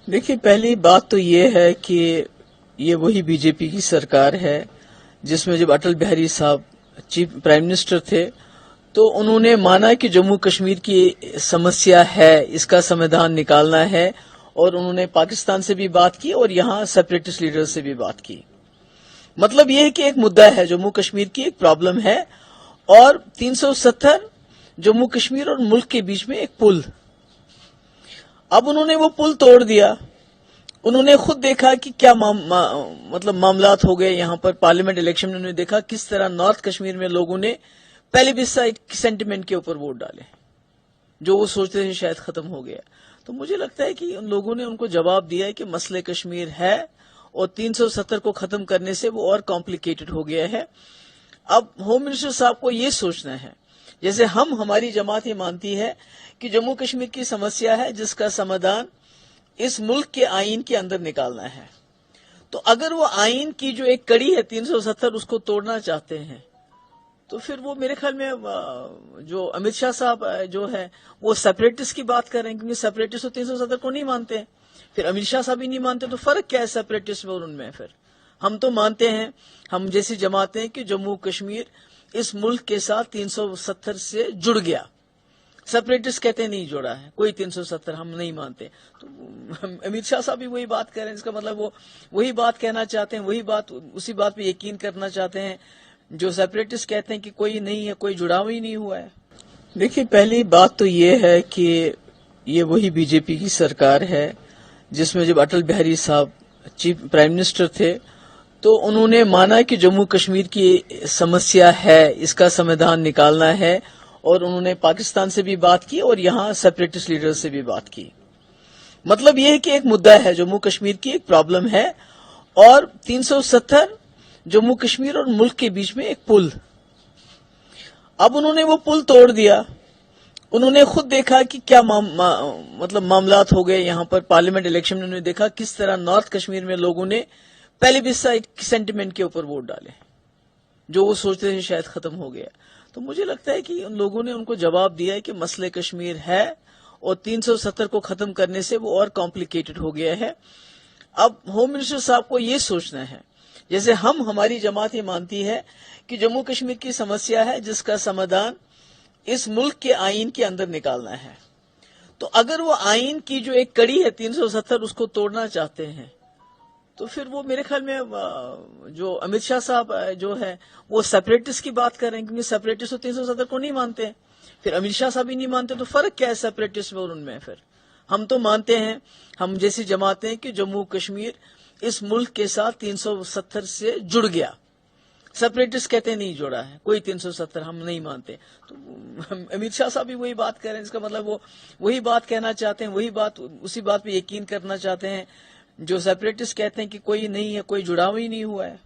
देखिए, पहली बात तो ये है कि ये वही बीजेपी की सरकार है जिसमें जब अटल बिहारी साहब चीफ प्राइम मिनिस्टर थे तो उन्होंने माना कि जम्मू कश्मीर की समस्या है, इसका समाधान निकालना है, और उन्होंने पाकिस्तान से भी बात की और यहाँ सेपरेटिस्ट लीडर से भी बात की। मतलब ये है कि एक मुद्दा है, जम्मू कश्मीर की एक प्रॉब्लम है और 370 जम्मू कश्मीर और मुल्क के बीच में एक पुल। अब उन्होंने वो पुल तोड़ दिया। उन्होंने खुद देखा कि क्या मतलब मामलात हो गए यहाँ पर। पार्लियामेंट इलेक्शन में उन्होंने देखा किस तरह नॉर्थ कश्मीर में लोगों ने पहले भी सेंटिमेंट के ऊपर वोट डाले, जो वो सोचते थे शायद खत्म हो गया। तो मुझे लगता है कि उन लोगों ने उनको जवाब दिया है कि मसले कश्मीर है और 370 को खत्म करने से वो और कॉम्प्लिकेटेड हो गया है। अब होम मिनिस्टर साहब को ये सोचना है, जैसे हमारी जमात ये मानती है कि जम्मू कश्मीर की समस्या है जिसका समाधान इस मुल्क के आईन के अंदर निकालना है। तो अगर वो आईन की जो एक कड़ी है 370 उसको तोड़ना चाहते हैं तो फिर वो मेरे ख्याल में जो अमित शाह साहब जो है वो सेपरेटिस्ट की बात कर रहे हैं, क्योंकि सेपरेटिस्ट तो 370 को नहीं मानते। फिर अमित शाह साहब ही नहीं मानते तो फर्क क्या है सेपरेटिस्ट में और उनमें? फिर हम तो मानते हैं, हम जैसी जमातें, कि जम्मू कश्मीर इस मुल्क के साथ 370 से जुड़ गया। सेपरेटिस्ट कहते हैं नहीं जुड़ा है, कोई 370 हम नहीं मानते। तो अमित शाह साहब भी वही बात कर रहे हैं, इसका मतलब वो वही बात कहना चाहते हैं, उसी बात पे यकीन करना चाहते हैं जो सेपरेटिस्ट कहते हैं कि कोई नहीं है, कोई जुड़ाव ही नहीं हुआ है। देखिए, पहली बात तो ये है कि ये वही बीजेपी की सरकार है जिसमें जब अटल बिहारी साहब चीफ प्राइम मिनिस्टर थे तो उन्होंने माना कि जम्मू कश्मीर की समस्या है, इसका समाधान निकालना है, और उन्होंने पाकिस्तान से भी बात की और यहाँ सेपरेटिस्ट लीडर से भी बात की। मतलब ये है कि एक मुद्दा है, जम्मू कश्मीर की एक प्रॉब्लम है और 370 जम्मू कश्मीर और मुल्क के बीच में एक पुल। अब उन्होंने वो पुल तोड़ दिया। उन्होंने खुद देखा कि क्या मतलब मामलात हो गए यहाँ पर। पार्लियामेंट इलेक्शन में उन्होंने देखा किस तरह नॉर्थ कश्मीर में लोगों ने पहले भी सेंटिमेंट के ऊपर वोट डाले, जो वो सोचते थे शायद खत्म हो गया। तो मुझे लगता है कि उन लोगों ने उनको जवाब दिया है कि मसले कश्मीर है और 370 को खत्म करने से वो और कॉम्प्लिकेटेड हो गया है। अब होम मिनिस्टर साहब को ये सोचना है, जैसे हमारी जमात ये मानती है कि जम्मू कश्मीर की समस्या है जिसका समाधान इस मुल्क के आईन के अंदर निकालना है। तो अगर वो आईन की जो एक कड़ी है 370 उसको तोड़ना चाहते हैं तो फिर वो मेरे ख्याल में जो अमित शाह साहब जो है वो सेपरेटिस्ट की बात कर रहे हैं, क्योंकि सेपरेटिस्ट तो 370 को नहीं मानते। फिर अमित शाह साहब ही नहीं मानते तो फर्क क्या है सेपरेटिस्ट में और उनमें? फिर हम तो मानते हैं, हम जैसी जमातें, कि जम्मू कश्मीर इस मुल्क के साथ 370 से जुड़ गया। सेपरेटिस्ट कहते हैं नहीं जुड़ा है, कोई 370 हम नहीं मानते। तो अमित शाह साहब भी वही बात कर रहे हैं, इसका मतलब वो वही बात कहना चाहते हैं, उसी बात पे यकीन करना चाहते हैं जो सेपरेटिस्ट कहते हैं कि कोई नहीं है, कोई जुड़ाव ही नहीं हुआ है।